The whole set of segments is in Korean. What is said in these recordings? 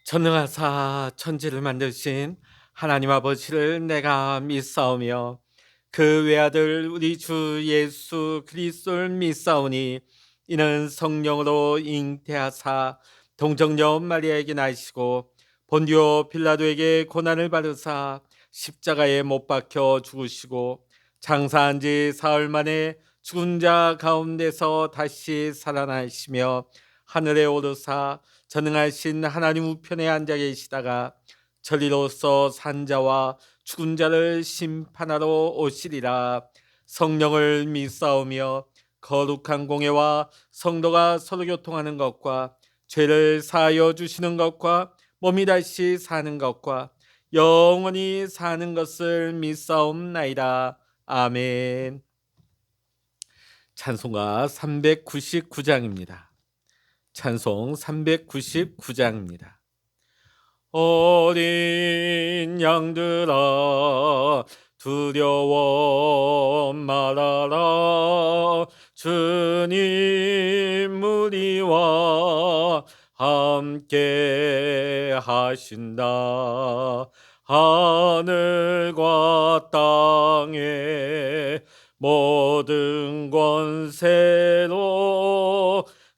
전능하사 천지를 만드신 하나님 아버지를 내가 믿사오며 그 외아들 우리 주 예수 그리스도를 믿사오니 이는 성령으로 잉태하사 동정녀 마리아에게 나시고 본디오 빌라도에게 고난을 받으사 십자가에 못 박혀 죽으시고 장사한 지 사흘 만에 죽은 자 가운데서 다시 살아나시며 하늘에 오르사 전능하신 하나님 우편에 앉아 계시다가 천리로서 산자와 죽은 자를 심판하러 오시리라. 성령을 믿사오며 거룩한 공예와 성도가 서로 교통하는 것과 죄를 사하여 주시는 것과 몸이 다시 사는 것과 영원히 사는 것을 믿사옵나이다. 아멘. 찬송가 399장입니다. 찬송 399장입니다. 어린 양들아 두려워 말아라. 주님 우리와 함께 하신다. 하늘과 땅에 모든 권세로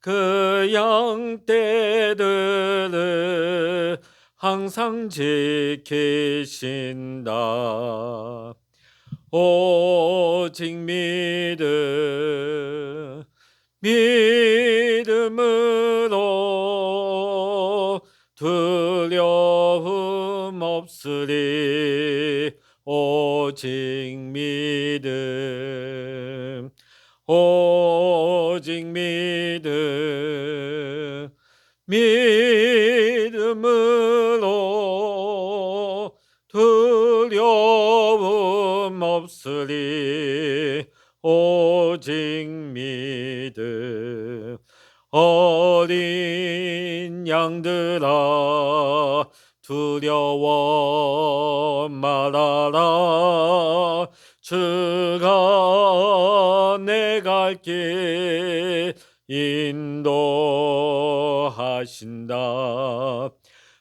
그 양떼들을 항상 지키신다. 오직 믿음으로 두려움 없으리. 오직 믿음, 오직 믿음으로 두려움 없으리. 오직 믿음. 어린 양들아 두려워 말아라. 주가 내 갈 길 인도하신다.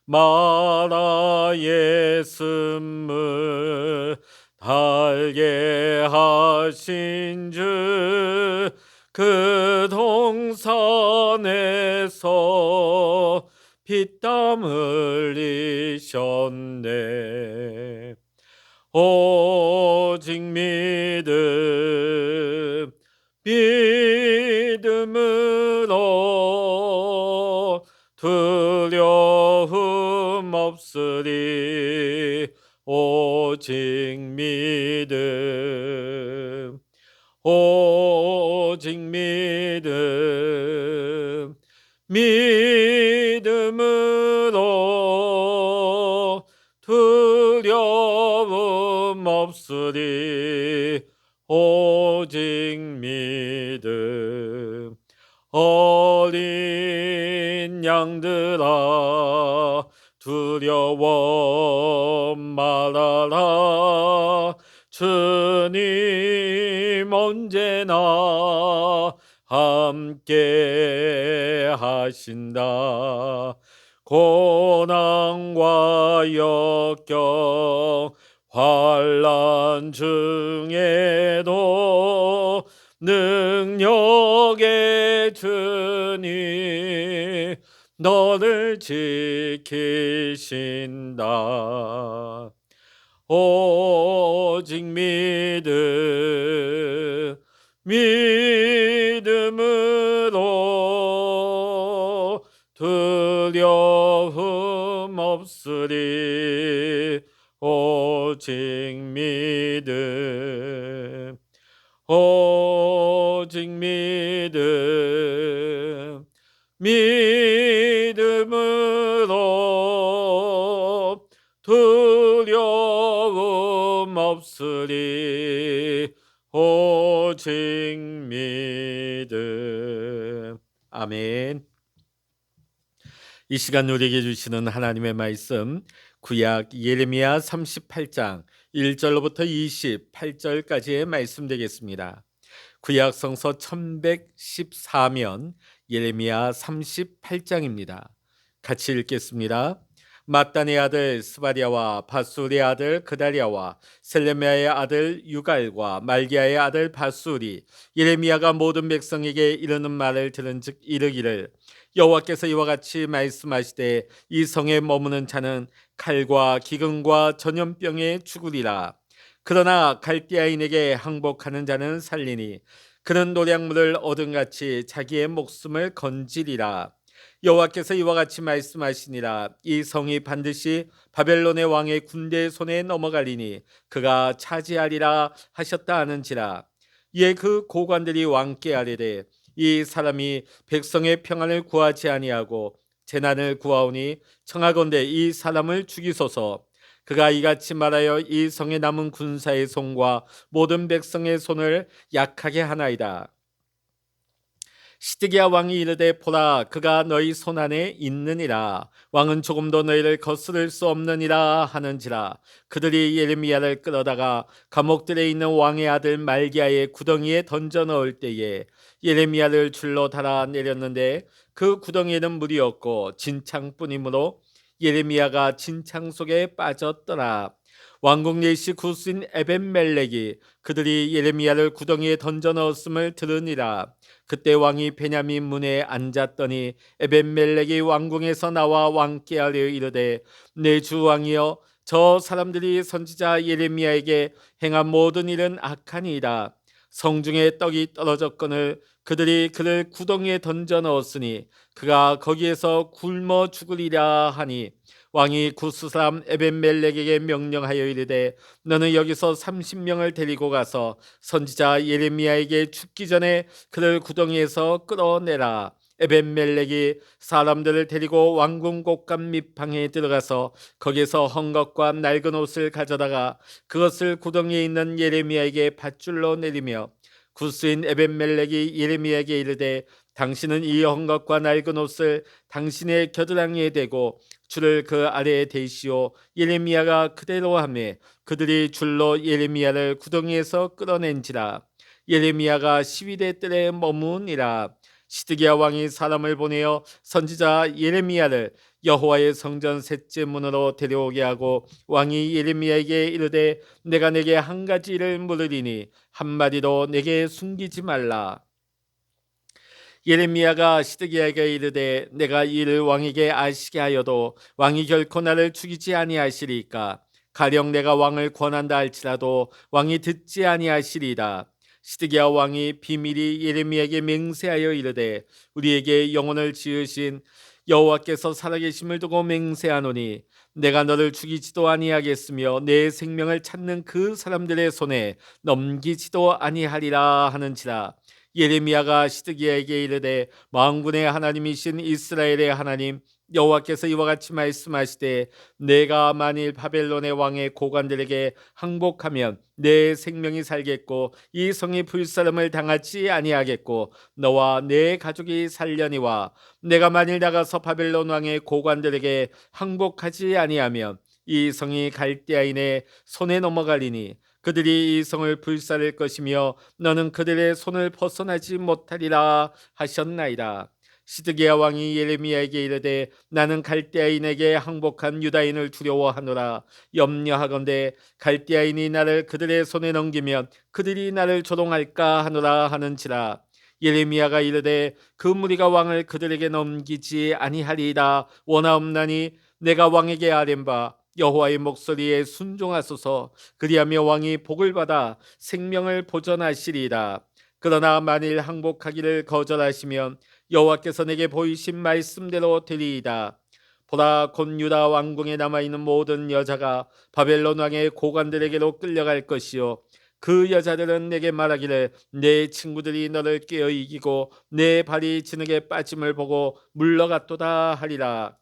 마라의 숨을 달게 하신 주 그 동산에서 피땀 흘리셨네. 오직 믿음으로 두려움 없으리. 오직 믿음, 오직 믿음으로 두려움 없으리. 오직 믿음. 어린 양들아 두려워 말아라. 주님 언제나 함께 하신다. 고난과 역경 환난 중에도 능력의 주님 너를 지키신다. 오직 믿음으로 두려움 없으리. 오직 믿음, 오직 믿음으로 두려움 없으리. 오직 믿음. 아멘. 이 시간 우리에게 주시는 하나님의 말씀 구약 예레미야 38장 1절로부터 28절까지의 말씀 되겠습니다. 구약 성서 1114면 예레미야 38장입니다. 같이 읽겠습니다. mat단의 아들 스바랴와 바술의 아들 그다랴와 셀레미야의 아들 유갈과 말기야의 아들 바술이 예레미야가 모든 백성에게 이르는 말을 들은즉 이르기를 여호와께서 이와 같이 말씀하시되 이 성에 머무는 자는 칼과 기근과 전염병에 죽으리라. 그러나 갈대아인에게 항복하는 자는 살리니 그는 노량물을 얻은같이 자기의 목숨을 건지리라. 여호와께서 이와 같이 말씀하시니라. 이 성이 반드시 바벨론의 왕의 군대의 손에 넘어가리니 그가 차지하리라 하셨다 하는지라. 이에 그 고관들이 왕께 아뢰되 이 사람이 백성의 평안을 구하지 아니하고 재난을 구하오니 청하건대 이 사람을 죽이소서. 그가 이같이 말하여 이 성에 남은 군사의 손과 모든 백성의 손을 약하게 하나이다. 시드기야 왕이 이르되 보라 그가 너희 손 안에 있느니라. 왕은 조금도 너희를 거스를 수 없느니라 하는지라. 그들이 예레미야를 끌어다가 감옥들에 있는 왕의 아들 말기야의 구덩이에 던져 넣을 때에 예레미야를 줄로 달아 내렸는데 그 구덩이에는 물이 없고 진창뿐이므로 예레미야가 진창 속에 빠졌더라. 왕궁 내시 구스인 에벤멜렉이 그들이 예레미야를 구덩이에 던져 넣었음을 들으니라. 그때 왕이 베냐민 문에 앉았더니 에벤멜렉이 왕궁에서 나와 왕께 아뢰어 이르되 내 주 왕이여 저 사람들이 선지자 예레미야에게 행한 모든 일은 악하니이다. 성중에 떡이 떨어졌거늘 그들이 그를 구덩이에 던져 넣었으니 그가 거기에서 굶어 죽으리라 하니 왕이 구스 사람 에벤멜렉에게 명령하여 이르되 너는 여기서 30명을 데리고 가서 선지자 예레미야에게 죽기 전에 그를 구덩이에서 끌어내라. 에벤멜렉이 사람들을 데리고 왕궁 곳간 밑방에 들어가서 거기서 헝겊과 낡은 옷을 가져다가 그것을 구덩이에 있는 예레미야에게 밧줄로 내리며 구스인 에벤멜렉이 예레미야에게 이르되 당신은 이 헝겊과 낡은 옷을 당신의 겨드랑이에 대고 줄을 그 아래에 대시오. 예레미야가 그대로 하매 그들이 줄로 예레미야를 구덩이에서 끌어낸지라. 예레미야가 시위대 뜰에 머무니라. 시드기야 왕이 사람을 보내어 선지자 예레미야를 여호와의 성전 셋째 문으로 데려오게 하고 왕이 예레미야에게 이르되 내가 내게 한 가지 일을 물으리니 한마디도 내게 숨기지 말라. 예레미야가 시드기야에게 이르되 내가 이를 왕에게 아시게 하여도 왕이 결코 나를 죽이지 아니하시리까. 가령 내가 왕을 권한다 할지라도 왕이 듣지 아니하시리이다. 시드기야 왕이 비밀이 예레미야에게 맹세하여 이르되 우리에게 영혼을 지으신 여호와께서 살아계심을 두고 맹세하노니 내가 너를 죽이지도 아니하겠으며 내 생명을 찾는 그 사람들의 손에 넘기지도 아니하리라 하는지라. 예레미야가 시드기야에게 이르되 만군의 하나님이신 이스라엘의 하나님 여호와께서 이와 같이 말씀하시되 내가 만일 바벨론의 왕의 고관들에게 항복하면 내 생명이 살겠고 이 성이 불사름을 당하지 아니하겠고 너와 내 가족이 살려니와 내가 만일 나가서 바벨론 왕의 고관들에게 항복하지 아니하면 이 성이 갈대아인의 손에 넘어가리니 그들이 이 성을 불살릴 것이며 너는 그들의 손을 벗어나지 못하리라 하셨나이다. 시드기야 왕이 예레미야에게 이르되 나는 갈대아인에게 항복한 유다인을 두려워하노라. 염려하건대 갈대아인이 나를 그들의 손에 넘기면 그들이 나를 조롱할까 하노라 하는지라. 예레미야가 이르되 그 무리가 왕을 그들에게 넘기지 아니하리이다 원하옵나니 내가 왕에게 아뢰는 바 여호와의 목소리에 순종하소서. 그리하며 왕이 복을 받아 생명을 보전하시리이다. 그러나 만일 항복하기를 거절하시면 여호와께서 내게 보이신 말씀대로 되리이다. 보라 곧 유다 왕궁에 남아있는 모든 여자가 바벨론 왕의 고관들에게로 끌려갈 것이요 그 여자들은 내게 말하기를 내 친구들이 너를 꿰어 이기고 내 발이 진흙에 빠짐을 보고 물러갔도다 하리라.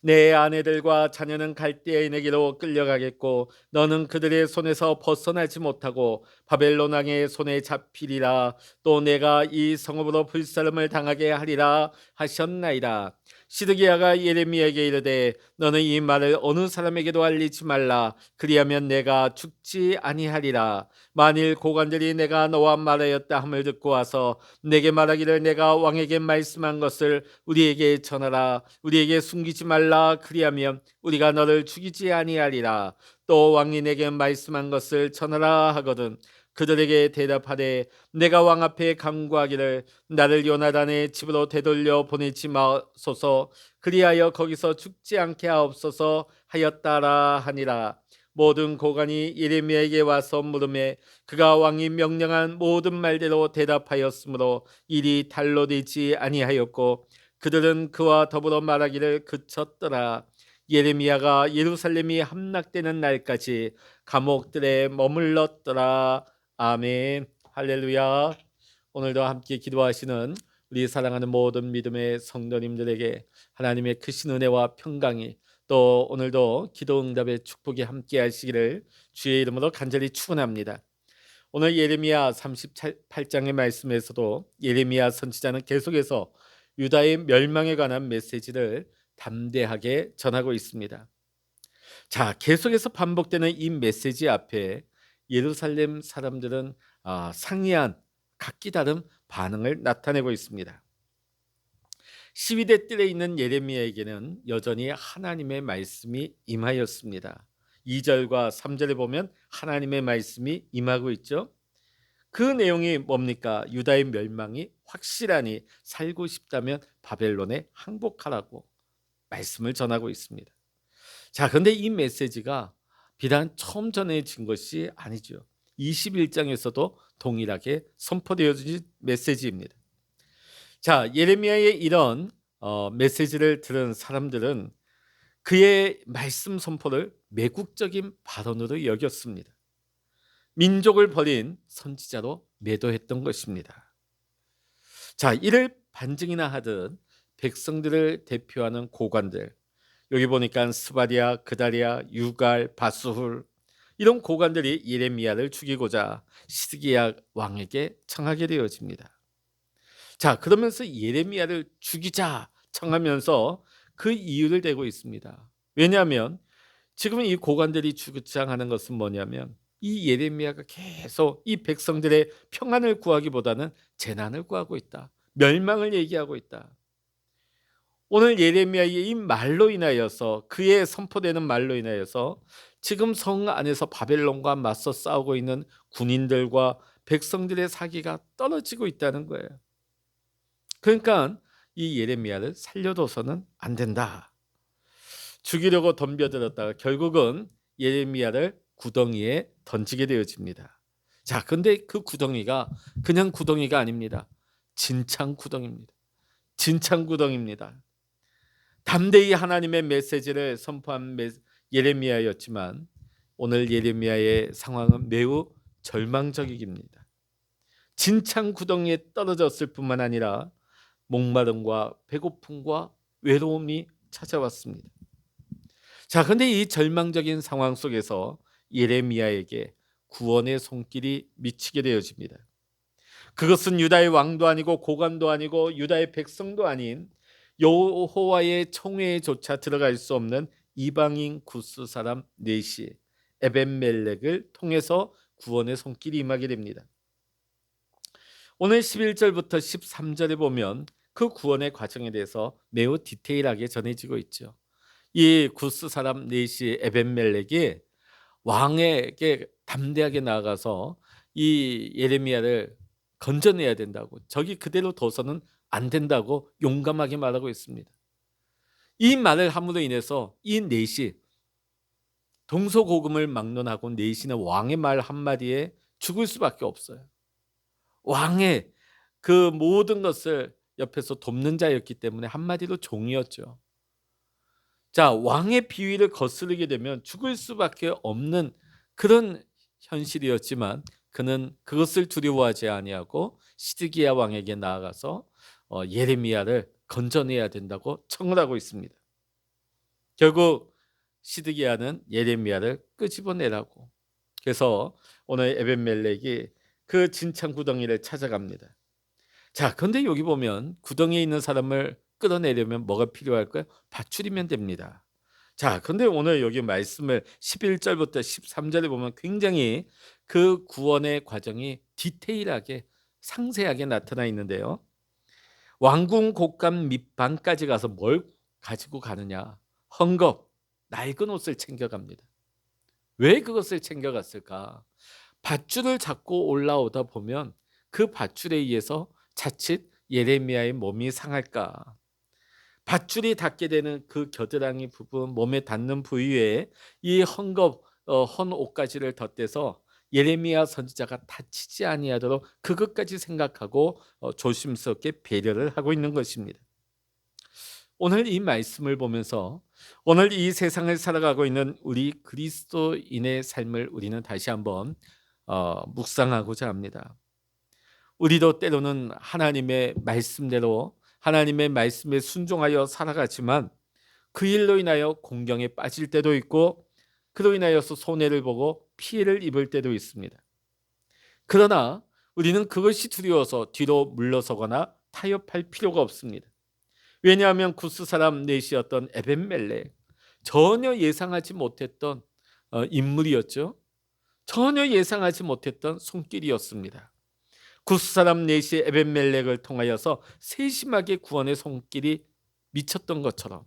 내 아내들과 자녀는 갈대아인에게로 끌려가겠고 너는 그들의 손에서 벗어나지 못하고 바벨론 왕의 손에 잡히리라. 또 내가 이 성읍으로 불사름을 당하게 하리라 하셨나이다. 시드기야가 예레미야에게 이르되 너는 이 말을 어느 사람에게도 알리지 말라. 그리하면 내가 죽지 아니하리라. 만일 고관들이 내가 너와 말하였다 함을 듣고 와서 내게 말하기를 내가 왕에게 말씀한 것을 우리에게 전하라. 우리에게 숨기지 말라. 그리하면 우리가 너를 죽이지 아니하리라. 또 왕이 내게 말씀한 것을 전하라 하거든 그들에게 대답하되 내가 왕 앞에 간구하기를 나를 요나단의 집으로 되돌려 보내지 마소서 그리하여 거기서 죽지 않게 하옵소서 하였다라 하니라. 모든 고관이 예레미야에게 와서 물으매 그가 왕이 명령한 모든 말대로 대답하였으므로 일이 단로되지 아니하였고 그들은 그와 더불어 말하기를 그쳤더라. 예레미야가 예루살렘이 함락되는 날까지 감옥들에 머물렀더라. 아멘. 할렐루야. 오늘도 함께 기도하시는 우리 사랑하는 모든 믿음의 성도님들에게 하나님의 크신 은혜와 평강이 또 오늘도 기도 응답의 축복이 함께 하시기를 주의 이름으로 간절히 축원합니다. 오늘 예레미야 38장의 말씀에서도 예레미야 선지자는 계속해서 유다의 멸망에 관한 메시지를 담대하게 전하고 있습니다. 자, 계속해서 반복되는 이 메시지 앞에 예루살렘 사람들은 상이한 각기 다른 반응을 나타내고 있습니다. 시위대 뜰에 있는 예레미야에게는 여전히 하나님의 말씀이 임하였습니다. 2절과 3절에 보면 하나님의 말씀이 임하고 있죠. 그 내용이 뭡니까? 유다의 멸망이 확실하니 살고 싶다면 바벨론에 항복하라고 말씀을 전하고 있습니다. 자, 그런데 이 메시지가 비단 처음 전해진 것이 아니죠. 21장에서도 동일하게 선포되어진 메시지입니다. 자, 예레미야의 이런 메시지를 들은 사람들은 그의 말씀 선포를 매국적인 발언으로 여겼습니다. 민족을 버린 선지자로 매도했던 것입니다. 자, 이를 반증이나 하듯 백성들을 대표하는 고관들, 여기 보니까 스바랴, 그다랴, 유갈, 바스훌 이런 고관들이 예레미야를 죽이고자 시드기야 왕에게 청하게 되어집니다. 자, 그러면서 예레미야를 죽이자 청하면서 그 이유를 대고 있습니다. 왜냐하면 지금 이 고관들이 주장하는 것은 뭐냐면 이 예레미야가 계속 이 백성들의 평안을 구하기보다는 재난을 구하고 있다. 멸망을 얘기하고 있다. 오늘 예레미야의 이 말로 인하여서 그의 선포되는 말로 인하여서 지금 성 안에서 바벨론과 맞서 싸우고 있는 군인들과 백성들의 사기가 떨어지고 있다는 거예요. 그러니까 이 예레미야를 살려둬서는 안 된다. 죽이려고 덤벼들었다가 결국은 예레미야를 구덩이에 던지게 되어집니다. 자, 근데 그 구덩이가 그냥 구덩이가 아닙니다. 진창 구덩이입니다. 진창 구덩이입니다. 담대히 하나님의 메시지를 선포한 예레미야였지만 오늘 예레미야의 상황은 매우 절망적입니다. 진창 구덩이에 떨어졌을 뿐만 아니라 목마름과 배고픔과 외로움이 찾아왔습니다. 자, 근데 이 절망적인 상황 속에서 예레미야에게 구원의 손길이 미치게 되어집니다. 그것은 유다의 왕도 아니고 고관도 아니고 유다의 백성도 아닌 여호와의 총회에조차 들어갈 수 없는 이방인 구스 사람 넷이 에벤멜렉을 통해서 구원의 손길이 임하게 됩니다. 오늘 11절부터 13절에 보면 그 구원의 과정에 대해서 매우 디테일하게 전해지고 있죠. 이 구스 사람 넷이 에벤멜렉이 왕에게 담대하게 나아가서 이 예레미야를 건져내야 된다고, 저기 그대로 둬서는 안 된다고 용감하게 말하고 있습니다. 이 말을 함으로 인해서 이 넷이 동서고금을 막론하고 넷이는 왕의 말 한마디에 죽을 수밖에 없어요. 왕의 그 모든 것을 옆에서 돕는 자였기 때문에 한마디로 종이었죠. 자, 왕의 비위를 거스르게 되면 죽을 수밖에 없는 그런 현실이었지만 그는 그것을 두려워하지 아니하고 시드기야 왕에게 나아가서 예레미야를 건져내야 된다고 청을 하고 있습니다. 결국 시드기야는 예레미야를 끄집어내라고. 그래서 오늘 에벤멜렉이 그 진창 구덩이를 찾아갑니다. 자, 그런데 여기 보면 구덩이에 있는 사람을 끌어내려면 뭐가 필요할까요? 밧줄이면 됩니다. 자, 근데 오늘 여기 말씀을 11절부터 13절에 보면 굉장히 그 구원의 과정이 디테일하게 상세하게 나타나 있는데요. 왕궁 곡간 밑방까지 가서 뭘 가지고 가느냐? 헝겊, 낡은 옷을 챙겨갑니다. 왜 그것을 챙겨갔을까? 밧줄을 잡고 올라오다 보면 그 밧줄에 의해서 자칫 예레미야의 몸이 상할까? 밧줄이 닿게 되는 그 겨드랑이 부분, 몸에 닿는 부위에 이 헌 옷가지를 덧대서 예레미야 선지자가 다치지 아니하도록 그것까지 생각하고 조심스럽게 배려를 하고 있는 것입니다. 오늘 이 말씀을 보면서 오늘 이 세상을 살아가고 있는 우리 그리스도인의 삶을 우리는 다시 한번 묵상하고자 합니다. 우리도 때로는 하나님의 말씀대로 하나님의 말씀에 순종하여 살아가지만 그 일로 인하여 공경에 빠질 때도 있고 그로 인하여서 손해를 보고 피해를 입을 때도 있습니다. 그러나 우리는 그것이 두려워서 뒤로 물러서거나 타협할 필요가 없습니다. 왜냐하면 구스 사람 넷이었던 에벤멜렉, 전혀 예상하지 못했던 인물이었죠. 전혀 예상하지 못했던 손길이었습니다. 구스 사람 넷이 에벤멜렉을 통하여서 세심하게 구원의 손길이 미쳤던 것처럼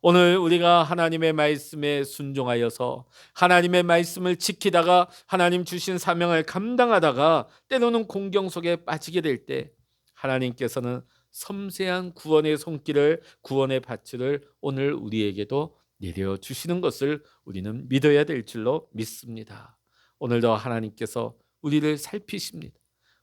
오늘 우리가 하나님의 말씀에 순종하여서 하나님의 말씀을 지키다가 하나님 주신 사명을 감당하다가 때로는 공경 속에 빠지게 될 때 하나님께서는 섬세한 구원의 손길을 구원의 밧줄을 오늘 우리에게도 내려주시는 것을 우리는 믿어야 될 줄로 믿습니다. 오늘도 하나님께서 우리를 살피십니다.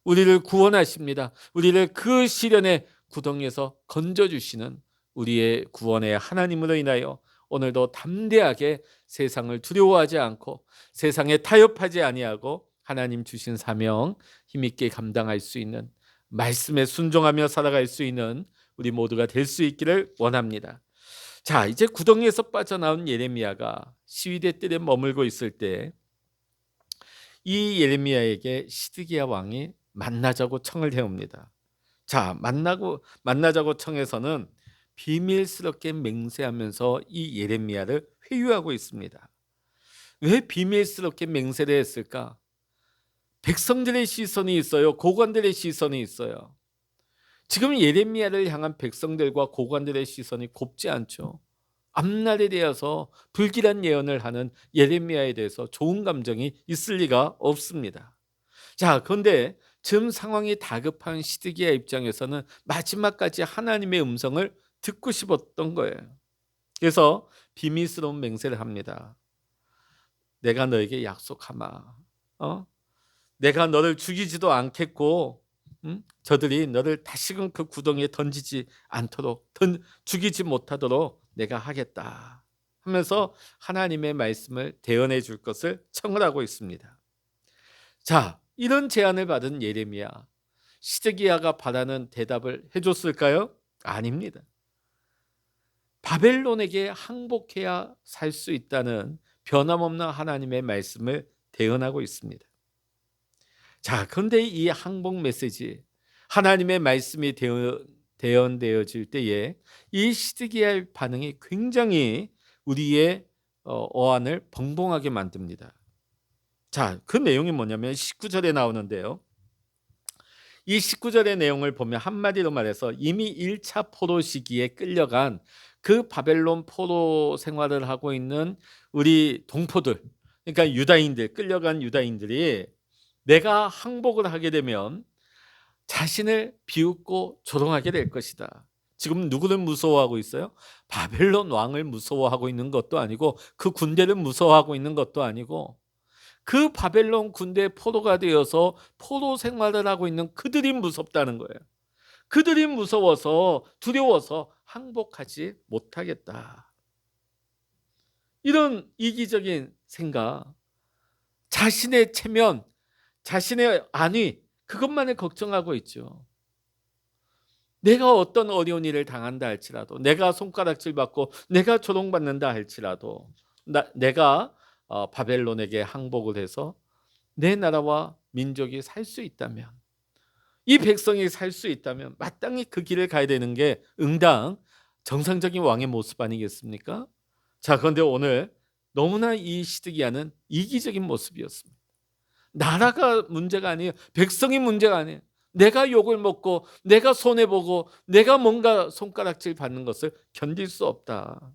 우리를 구원하십니다. 우리를 그 시련의 구덩이에서 건져주시는 우리의 구원의 하나님으로 인하여 오늘도 담대하게 세상을 두려워하지 않고 세상에 타협하지 아니하고 하나님 주신 사명 힘있게 감당할 수 있는 말씀에 순종하며 살아갈 수 있는 우리 모두가 될 수 있기를 원합니다. 자, 이제 구덩이에서 빠져나온 예레미야가 시위대 뜰에 머물고 있을 때 이 예레미야에게 시드기야 왕이 만나자고 청을 해옵니다. 자, 만나자고 청해서는 비밀스럽게 맹세하면서 이 예레미야를 회유하고 있습니다. 왜 비밀스럽게 맹세를 했을까? 백성들의 시선이 있어요. 고관들의 시선이 있어요. 지금 예레미야를 향한 백성들과 고관들의 시선이 곱지 않죠. 앞날에 대해서 불길한 예언을 하는 예레미야에 대해서 좋은 감정이 있을 리가 없습니다. 자, 그런데 지금 상황이 다급한 시드기야 입장에서는 마지막까지 하나님의 음성을 듣고 싶었던 거예요. 그래서 비밀스러운 맹세를 합니다. 내가 너에게 약속하마. 내가 너를 죽이지도 않겠고 저들이 너를 다시금 그 구덩이에 던지지 않도록 죽이지 못하도록 내가 하겠다 하면서 하나님의 말씀을 대언해 줄 것을 청을 하고 있습니다. 자, 이런 제안을 받은 예레미야, 시드기야가 바라는 대답을 해줬을까요? 아닙니다. 바벨론에게 항복해야 살 수 있다는 변함없는 하나님의 말씀을 대언하고 있습니다. 자, 그런데 이 항복 메시지, 하나님의 말씀이 대언되어질 때에 이 시드기야의 반응이 굉장히 우리의 어안을 벙벙하게 만듭니다. 자, 그 내용이 뭐냐면 19절에 나오는데요. 이 19절의 내용을 보면 한마디로 말해서 이미 1차 포로 시기에 끌려간 그 바벨론 포로 생활을 하고 있는 우리 동포들, 그러니까 유다인들, 끌려간 유다인들이 내가 항복을 하게 되면 자신을 비웃고 조롱하게 될 것이다. 지금 누구를 무서워하고 있어요? 바벨론 왕을 무서워하고 있는 것도 아니고 그 군대를 무서워하고 있는 것도 아니고 그 바벨론 군대 포로가 되어서 포로 생활을 하고 있는 그들이 무섭다는 거예요. 그들이 무서워서 두려워서 항복하지 못하겠다. 이런 이기적인 생각, 자신의 체면, 자신의 안위, 그것만을 걱정하고 있죠. 내가 어떤 어려운 일을 당한다 할지라도, 내가 손가락질 받고 내가 조롱받는다 할지라도 내가 바벨론에게 항복을 해서 내 나라와 민족이 살 수 있다면 이 백성이 살 수 있다면 마땅히 그 길을 가야 되는 게 응당 정상적인 왕의 모습 아니겠습니까? 자, 그런데 오늘 너무나 이 시드기야는 이기적인 모습이었습니다. 나라가 문제가 아니에요. 백성이 문제가 아니에요. 내가 욕을 먹고 내가 손해보고 내가 뭔가 손가락질 받는 것을 견딜 수 없다.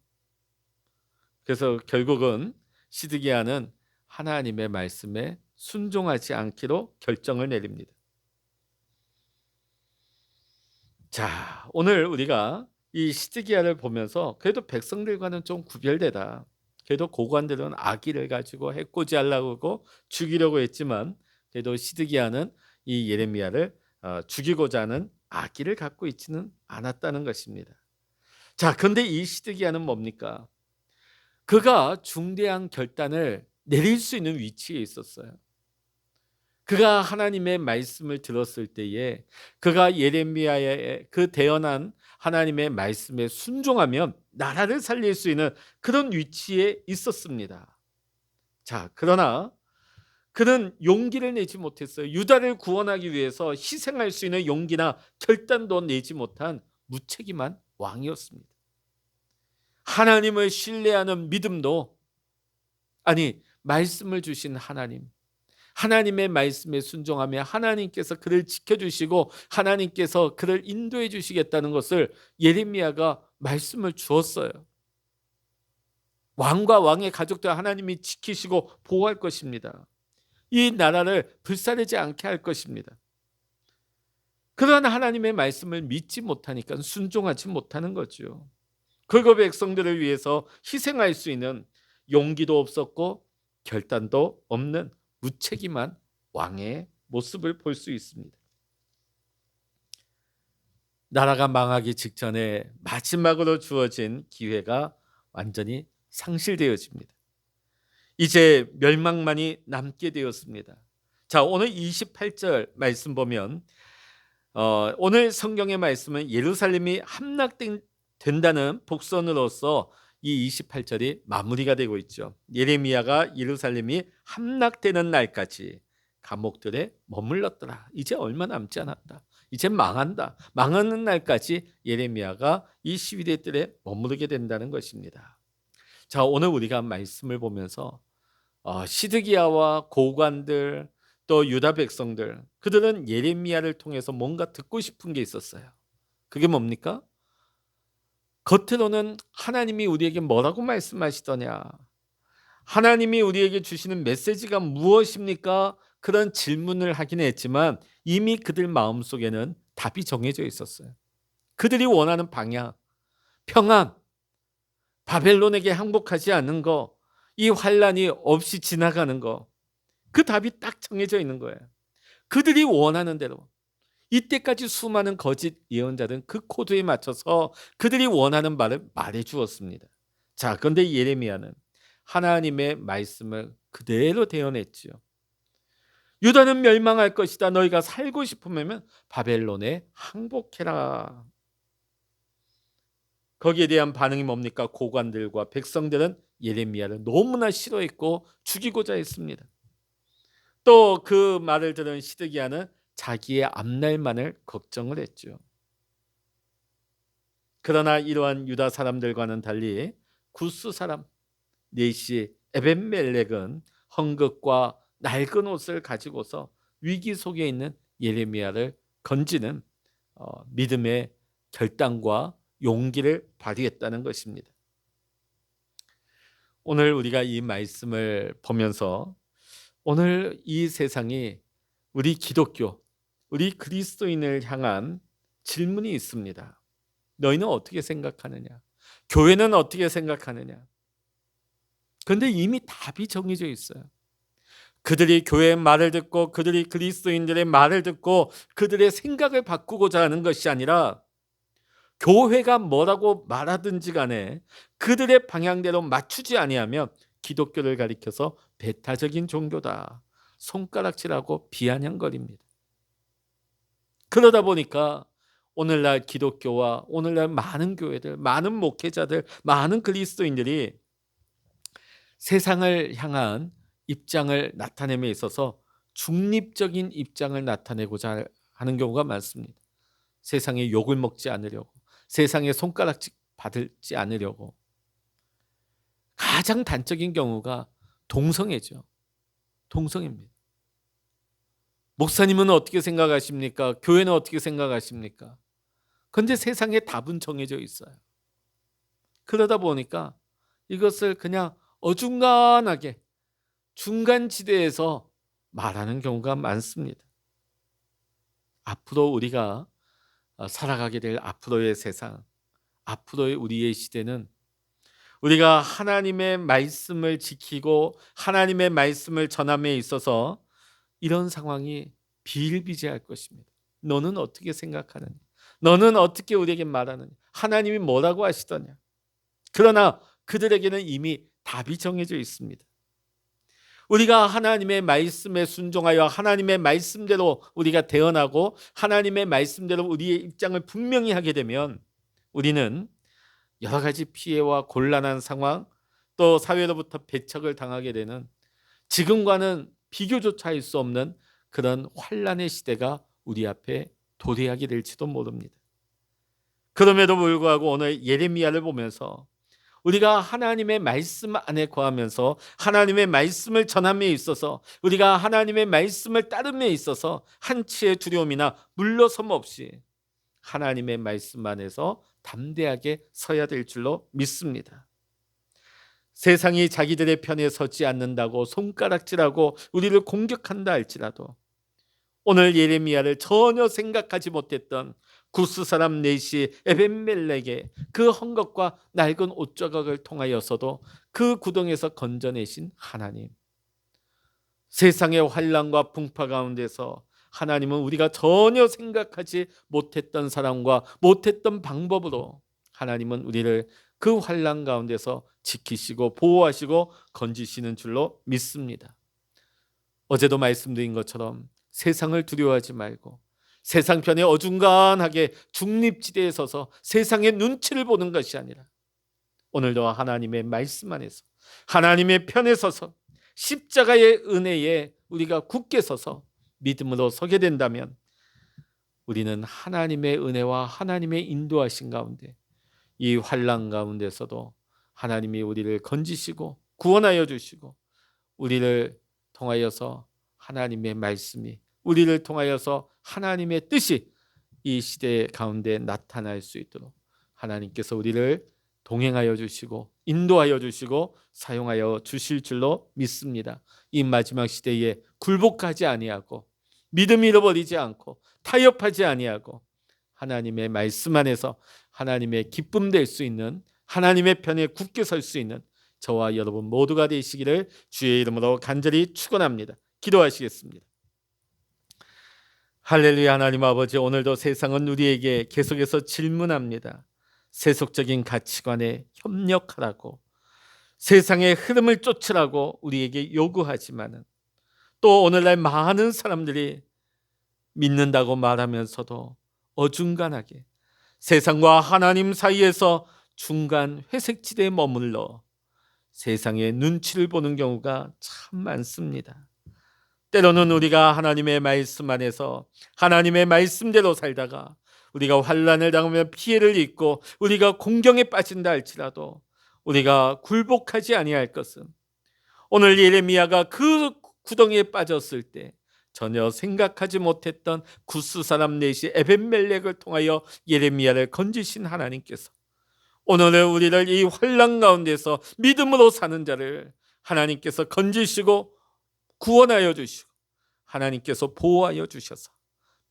그래서 결국은 시드기야는 하나님의 말씀에 순종하지 않기로 결정을 내립니다. 자, 오늘 우리가 이 시드기야를 보면서 그래도 백성들과는 좀 구별되다. 그래도 고관들은 악의를 가지고 해코지하려고 하고 죽이려고 했지만 그래도 시드기야는 이 예레미야를 죽이고자 하는 악의를 갖고 있지는 않았다는 것입니다. 자, 그런데 이 시드기야는 뭡니까? 그가 중대한 결단을 내릴 수 있는 위치에 있었어요. 그가 하나님의 말씀을 들었을 때에 그가 예레미야의 그 대언한 하나님의 말씀에 순종하면 나라를 살릴 수 있는 그런 위치에 있었습니다. 자, 그러나 그는 용기를 내지 못했어요. 유다를 구원하기 위해서 희생할 수 있는 용기나 결단도 내지 못한 무책임한 왕이었습니다. 하나님을 신뢰하는 믿음도, 아니, 말씀을 주신 하나님의 말씀에 순종하며 하나님께서 그를 지켜주시고 하나님께서 그를 인도해 주시겠다는 것을 예레미야가 말씀을 주었어요. 왕과 왕의 가족들 하나님이 지키시고 보호할 것입니다. 이 나라를 불사르지 않게 할 것입니다. 그러나 하나님의 말씀을 믿지 못하니까 순종하지 못하는 거죠. 그리고 백성들을 위해서 희생할 수 있는 용기도 없었고 결단도 없는 무책임한 왕의 모습을 볼 수 있습니다. 나라가 망하기 직전에 마지막으로 주어진 기회가 완전히 상실되어집니다. 이제 멸망만이 남게 되었습니다. 자, 오늘 28절 말씀 보면 오늘 성경의 말씀은 예루살렘이 함락된다는 복선으로서 이 28절이 마무리가 되고 있죠. 예레미야가 예루살렘이 함락되는 날까지 감옥들에 머물렀더라. 이제 얼마 남지 않았다. 이제 망한다. 망하는 날까지 예레미야가 이 시위대 뜰에 머무르게 된다는 것입니다. 자, 오늘 우리가 말씀을 보면서 시드기야와 고관들 또 유다 백성들, 그들은 예레미야를 통해서 뭔가 듣고 싶은 게 있었어요. 그게 뭡니까? 겉으로는 하나님이 우리에게 뭐라고 말씀하시더냐, 하나님이 우리에게 주시는 메시지가 무엇입니까? 그런 질문을 하긴 했지만 이미 그들 마음속에는 답이 정해져 있었어요. 그들이 원하는 방향, 평안, 바벨론에게 항복하지 않는 거, 이 환란이 없이 지나가는 거, 그 답이 딱 정해져 있는 거예요. 그들이 원하는 대로. 이때까지 수많은 거짓 예언자들은 그 코드에 맞춰서 그들이 원하는 말을 말해 주었습니다. 자, 그런데 예레미야는 하나님의 말씀을 그대로 대언했지요. 유다는 멸망할 것이다. 너희가 살고 싶으면 바벨론에 항복해라. 거기에 대한 반응이 뭡니까? 고관들과 백성들은 예레미야를 너무나 싫어했고 죽이고자 했습니다. 또 그 말을 들은 시드기야는 자기의 앞날만을 걱정을 했죠. 그러나 이러한 유다 사람들과는 달리 구스 사람 네시 에벤멜렉은 헝겊과 낡은 옷을 가지고서 위기 속에 있는 예레미야를 건지는 믿음의 결단과 용기를 발휘했다는 것입니다. 오늘 우리가 이 말씀을 보면서 오늘 이 세상이 우리 기독교, 우리 그리스도인을 향한 질문이 있습니다. 너희는 어떻게 생각하느냐? 교회는 어떻게 생각하느냐? 그런데 이미 답이 정해져 있어요. 그들이 교회의 말을 듣고 그들이 그리스도인들의 말을 듣고 그들의 생각을 바꾸고자 하는 것이 아니라 교회가 뭐라고 말하든지 간에 그들의 방향대로 맞추지 아니하면 기독교를 가리켜서 배타적인 종교다, 손가락질하고 비아냥거립니다. 그러다 보니까 오늘날 기독교와 오늘날 많은 교회들, 많은 목회자들, 많은 그리스도인들이 세상을 향한 입장을 나타냄에 있어서 중립적인 입장을 나타내고자 하는 경우가 많습니다. 세상의 욕을 먹지 않으려고, 세상의 손가락질 받지 않으려고. 가장 단적인 경우가 동성애죠. 동성애입니다. 목사님은 어떻게 생각하십니까? 교회는 어떻게 생각하십니까? 그런데 세상에 답은 정해져 있어요. 그러다 보니까 이것을 그냥 어중간하게 중간지대에서 말하는 경우가 많습니다. 앞으로 우리가 살아가게 될 앞으로의 세상, 앞으로의 우리의 시대는 우리가 하나님의 말씀을 지키고 하나님의 말씀을 전함에 있어서 이런 상황이 비일비재할 것입니다. 너는 어떻게 생각하느냐? 너는 어떻게 우리에게 말하느냐? 하나님이 뭐라고 하시더냐? 그러나 그들에게는 이미 답이 정해져 있습니다. 우리가 하나님의 말씀에 순종하여 하나님의 말씀대로 우리가 대언하고 하나님의 말씀대로 우리의 입장을 분명히 하게 되면 우리는 여러 가지 피해와 곤란한 상황, 또 사회로부터 배척을 당하게 되는 지금과는 비교조차 할 수 없는 그런 환란의 시대가 우리 앞에 도래하게 될지도 모릅니다. 그럼에도 불구하고 오늘 예레미야를 보면서 우리가 하나님의 말씀 안에 거하면서 하나님의 말씀을 전함에 있어서 우리가 하나님의 말씀을 따름에 있어서 한치의 두려움이나 물러섬 없이 하나님의 말씀 안에서 담대하게 서야 될 줄로 믿습니다. 세상이 자기들의 편에 서지 않는다고 손가락질하고 우리를 공격한다 할지라도 오늘 예레미야를 전혀 생각하지 못했던 구스 사람 넷이 에벤멜렉의 그 헝겊과 낡은 옷조각을 통하여서도 그 구덩에서 건져내신 하나님, 세상의 환난과 풍파 가운데서 하나님은 우리가 전혀 생각하지 못했던 사람과 못했던 방법으로 하나님은 우리를 그 환난 가운데서 지키시고 보호하시고 건지시는 줄로 믿습니다. 어제도 말씀드린 것처럼 세상을 두려워하지 말고 세상 편에 어중간하게 중립지대에 서서 세상의 눈치를 보는 것이 아니라 오늘도 하나님의 말씀 안에서 하나님의 편에 서서 십자가의 은혜에 우리가 굳게 서서 믿음으로 서게 된다면 우리는 하나님의 은혜와 하나님의 인도하신 가운데 이 환난 가운데서도 하나님이 우리를 건지시고 구원하여 주시고 우리를 통하여서 하나님의 말씀이 우리를 통하여서 하나님의 뜻이 이 시대 가운데 나타날 수 있도록 하나님께서 우리를 동행하여 주시고 인도하여 주시고 사용하여 주실 줄로 믿습니다. 이 마지막 시대에 굴복하지 아니하고 믿음 잃어버리지 않고 타협하지 아니하고 하나님의 말씀 안에서 하나님의 기쁨 될 수 있는 하나님의 편에 굳게 설 수 있는 저와 여러분 모두가 되시기를 주의 이름으로 간절히 축원합니다. 기도하시겠습니다. 할렐루야. 하나님 아버지, 오늘도 세상은 우리에게 계속해서 질문합니다. 세속적인 가치관에 협력하라고 세상의 흐름을 쫓으라고 우리에게 요구하지만은 또 오늘날 많은 사람들이 믿는다고 말하면서도 어중간하게 세상과 하나님 사이에서 중간 회색지대에 머물러 세상의 눈치를 보는 경우가 참 많습니다. 때로는 우리가 하나님의 말씀 안에서 하나님의 말씀대로 살다가 우리가 환난을 당하며 피해를 입고 우리가 공경에 빠진다 할지라도 우리가 굴복하지 아니할 것은 오늘 예레미야가 그 구덩이에 빠졌을 때 전혀 생각하지 못했던 구스 사람 넷이 에벤멜렉을 통하여 예레미야를 건지신 하나님께서 오늘은 우리를 이 환난 가운데서 믿음으로 사는 자를 하나님께서 건지시고 구원하여 주시고 하나님께서 보호하여 주셔서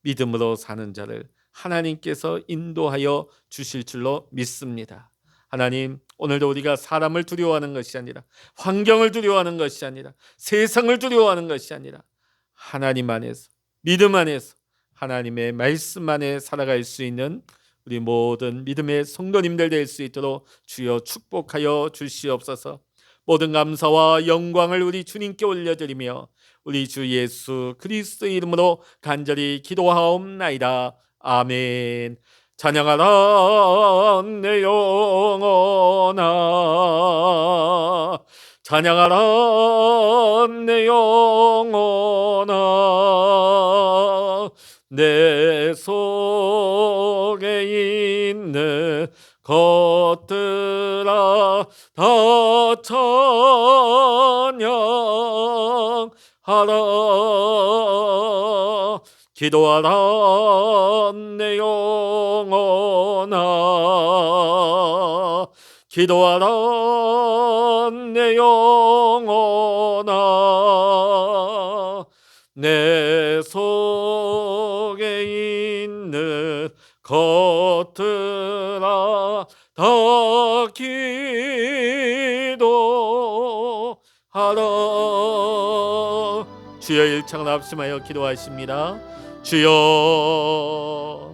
믿음으로 사는 자를 하나님께서 인도하여 주실 줄로 믿습니다. 하나님, 오늘도 우리가 사람을 두려워하는 것이 아니라 환경을 두려워하는 것이 아니라 세상을 두려워하는 것이 아니라 하나님 안에서 믿음 안에서 하나님의 말씀 안에 살아갈 수 있는 우리 모든 믿음의 성도님들 될 수 있도록 주여 축복하여 주시옵소서. 모든 감사와 영광을 우리 주님께 올려드리며 우리 주 예수 그리스도의 이름으로 간절히 기도하옵나이다. 아멘. 찬양하라 내 영혼아, 찬양하라 내 영혼아, 내 속에 있는 것들아 다 찬양하라. 기도하라 내 영혼아, 기도하라 내 영혼아. 내 속에 있는 것들아 다 기도하라. 주여 일창을 합심하여 기도하십니다. 주여